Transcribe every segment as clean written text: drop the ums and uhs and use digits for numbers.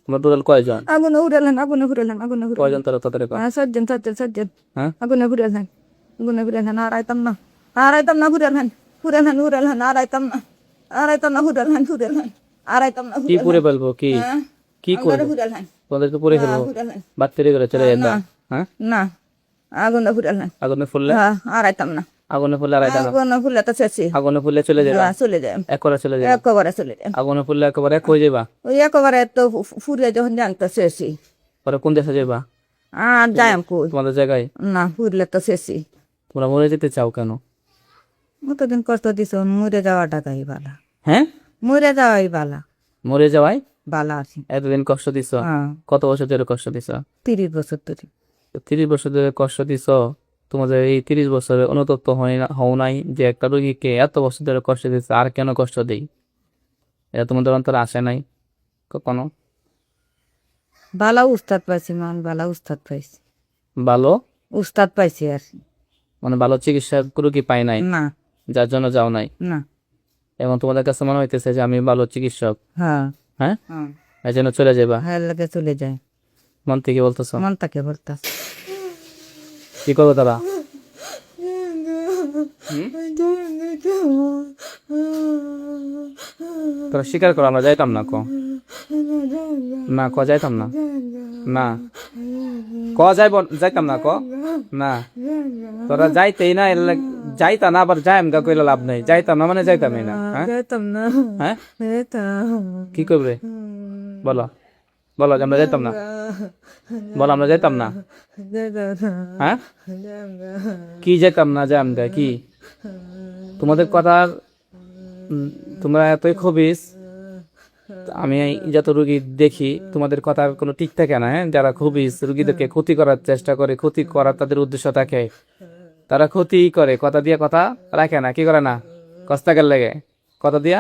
তোমরা টোটাল কয়জন? আগুনে ফুরালেন কয়জন তারা তাদের? সাতজন হ্যাঁ, আগুনে ফুরালেন আড়াইতাম না ফুরালেন আড়াইতাম না কি পুড়ে ফেলবো? কি কি করবো? ফুরালেন তোমাদেরকে পুড়ে ফেলবো? বাত্তিরি করে চলে যেত? হ্যাঁ, না আগুনে ফুরালেন আগুনে ফুললে? আড়াইতাম না আগুনে ফুললে আড়াইটা না? আগুনে ফুরলে তো শেষই আগুনে ফুললে চলে যাবা? চলে যায় একবারে চলে যাবা? একেবারে চলে যায় আগুনে ফুললে একেবারে এক হয়ে যাবা? ওই একেবারে তো ফুরে যখন জানতো শেষই পরে কোন দেশে যাবা? আর যাই কই তোমাদের জায়গায়? না ফুরলে তো শেষই তোমরা মরে যেতে চাও কেন? অতদিন কষ্ট দিছ মরে যাওয়া টাকাই বালা হ্যাঁ, মরে যাওয়াই বালা মরে যাওয়াই বালা আছে এতদিন কষ্ট দিছ? হ্যাঁ কত বছর ধরে কষ্ট দিছ? 30 বছর ধরে 30 বছর ধরে কষ্ট দিছ। তোমাদের এই 30 বছরে অনুতপ্ত হও নাই যে একটা রোগীকে এত বছর ধরে কষ্ট দিচ্ছে, আর কেন কষ্ট দেই? এটা তোমাদের অন্তরে আসে নাই কখনো? বালা উস্তাদ পাইছি বালা উস্তাদ পাইছি ভালো উস্তাদ পাইছি আর মানে ভালো চিকিৎসা রোগী পাই নাই, না যার জন্য যাও নাই। না এবং তোমাদের কাছে মনে হইতেছে যে আমি ভালো চিকিৎসক, হ্যাঁ হ্যাঁ, হ্যাঁ এই জন্য চলে যাবা? হ্যাঁ লাগে চলে যায় মন থেকে বলতেছ? মন তাকে বলতাস কি করবো তারা? তোরা স্বীকার করো আমরা যাইতাম না। না যাইতাম না। না যাইতাম না না তোরা যাইতেই না, যাইতা না আবার যাইম গা কইলে লাভ নাই। যাইতাম না মানে যাইতামই না। যেতাম না হ্যাঁ, কি করবে বলো? বলো যে আমরা যাইতাম না। বলো আমরা যাইতাম না। হ্যাঁ, কি যেতাম না? যাইম গা কি? তোমাদের কথার তোমরা এতই খবিস। আমি যত রুগী দেখি তোমাদের কথার কোনো ঠিক থাকে না। হ্যাঁ, যারা খবিস রুগীদেরকে ক্ষতি করার চেষ্টা করে, ক্ষতি করার তাদের উদ্দেশ্য থাকে, তারা ক্ষতি করে, কথা দিয়ে কথা রাখে না। কি করে না? কস্তাকের লেগে কথা দিয়া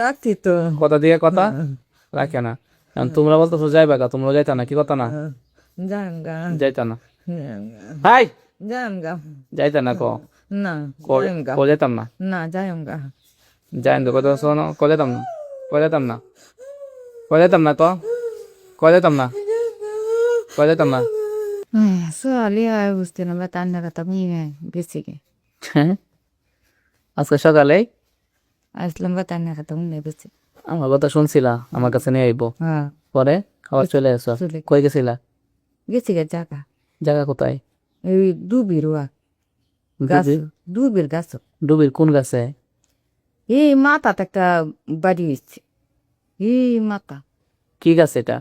রাখছি তো কথা দিয়ে কথা রাখে না। এখন তোমরা বলতেছো যাইবা গা, তোমরা যাইতা না? কি কথা না? যাইতা না? হাই যাইতা না? না যাইতাম না। না যাইঙ্গা যাইন তো কথা শোনো, যাইতাম না, যাইতাম না, যাইতাম না, যাইতাম না, যাইতাম না। সোয়ালি আয় বুঝতে না বা তান্না কথা মিয়ে বেশি গে হ্যাঁ, আজকে সকালে আসলাম বা তান্না কথা মনে বেশি আমার কথা শুনছিলা, আমার কাছে নিয়ে আইবো, হ্যাঁ পরে আবার চলে আসো। কই গেছিলা? গেছি গে জায়গা জায়গা কোথায়? এই দুবির গাছ দুবির গাছ ডুবির কোন গাছে? এই মাথাতে একটা বাড়ি হয়েছে এই মাথা কি গাছ এটা?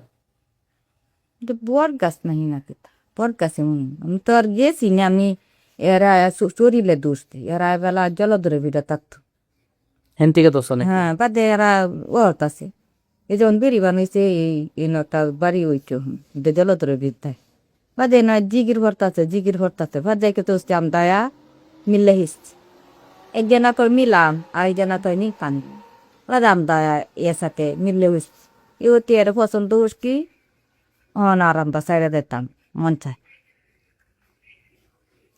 বর গাছ নাহি না কেতা বর গাছে আমি তো আর গেছি না। আমি এরা শরীরে দুষতে এরা বেলা জলধরে বিটা থাকতো। হেন থেকে তো শোনে। হ্যাঁ বাদে এরা ওহত আছে এই যখন বেরি বানাইছে এই নটা বাড়ি হইতো জলধরে বিদ্যায় বাদে নয় জিগির ভর্তাছে বাদে কে তো আমদায়া মিললে হিসছে একজনা তোর মিলাম আর একজনা তোর নি কান বাদে আমদায়া এর সাথে মিললে হইছে ইউতি এর পছন্দ কি আরামটা সাইডে দিতাম মন চায়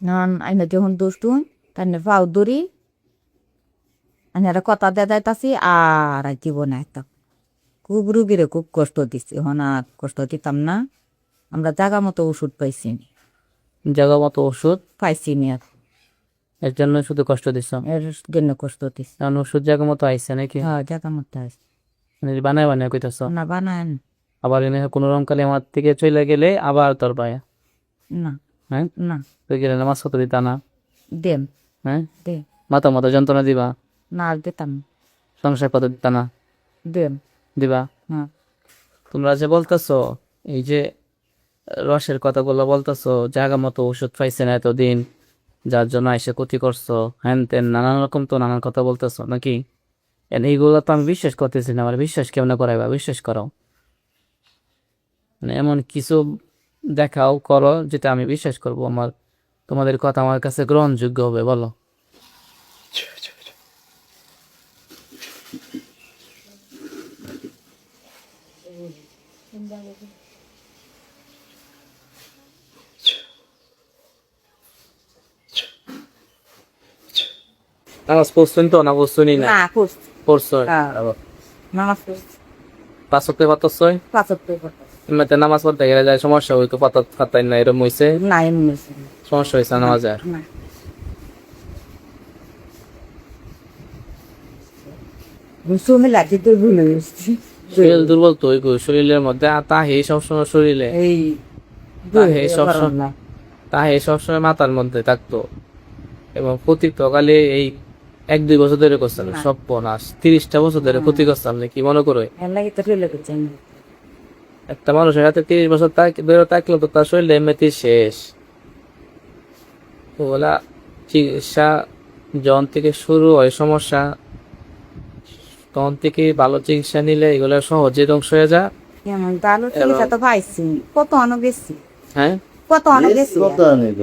নন আইনে যখন দুষ্টুন তাই পাও দড়ি আমি কথা দেদাইতাছি আর জীবনে একদম খুব রুগীরে খুব কষ্ট দিচ্ছি আর কষ্ট দিতাম না। আমরা জাগা মতো ওষুধ পাইছি নি, জায়গা মতো ওষুধ পাইছি নি আর এর জন্য শুধু কষ্ট দিছ? এর জন্য কষ্ট দিচ্ছি। কারণ ওষুধ জায়গা মতো আইসে নাকি? হ্যাঁ জাগা মতো আছে বানায় বানায় কইতাছ? না বানায় আবার এনে কোনো রকমকালে আমার থেকে চলে গেলে আবার তোর পায়া? না হ্যাঁ, না তুই গেলে নামাজ কত দিতা না? দেম হ্যাঁ, দে মাথা মতো যন্ত্রণা দিবা? না আর দিতাম সংসার কত দিতা না? দেম দিবা? হ্যাঁ তোমরা যে বলতেছো এই যে রসের কথাগুলো বলতেছো, জায়গা মতো ওষুধ পাইছে না এতদিন, যার জন্য এসে ক্ষতি করছো, হ্যান তেন নানান রকম তো নানান কথা বলতেছো নাকি? এইগুলো তো আমি বিশ্বাস করতেছি না। আমার বিশ্বাস কেমন করাইবা? বিশ্বাস করো, মানে এমন কিছু দেখাও করো যেটা আমি বিশ্বাস করব। তোমাদের কথা আমার কাছে গ্রহণযোগ্য হবে। বলো। নামাজ পড়ছেন তো? না পড়ছনি? না না পড়ছো? নামাজ পড়ছি 5 ওয়াক্ত পাতছই 5 ওয়াক্ত পড়তাছে এমনিতে নামাজ পড়তে গেলে যায় সমস্যা হইতো পাতা খাতাই না এরকম হইছে না এমনি হয়েছে না। সমস্যা হইছে না নামাজে আর না সুমি লাগছে তো ভুলে গেছি শরীর দুর্বল তো হইব শরীরের মধ্যে তাহে সবসময় শরীরে এই তাহে সবসময় তাহে সবসময় মাথার মধ্যে থাকতো এবং প্রতি সকালে এই 1-2 বছর ধরে করতাম সব নাশ 30টা বছর ধরে ক্ষতি করতাম কি মনে করো এর লাগে তো ফেলে করছে একটা মানুষের হাতে 30 বছর ধরে থাকলো তো তার শরীর এমনিতেই শেষ ওগুলা চিকিৎসা যখন থেকে শুরু হয় সমস্যা তখন থেকে ভালো চিকিৎসা নিলে এগুলো সহজে ধ্বংস হয়ে যায় কেমন ভালো চিকিৎসা তো পাইছি কত অনেক বেশি হ্যাঁ কত অনেক বেশি কত আনিল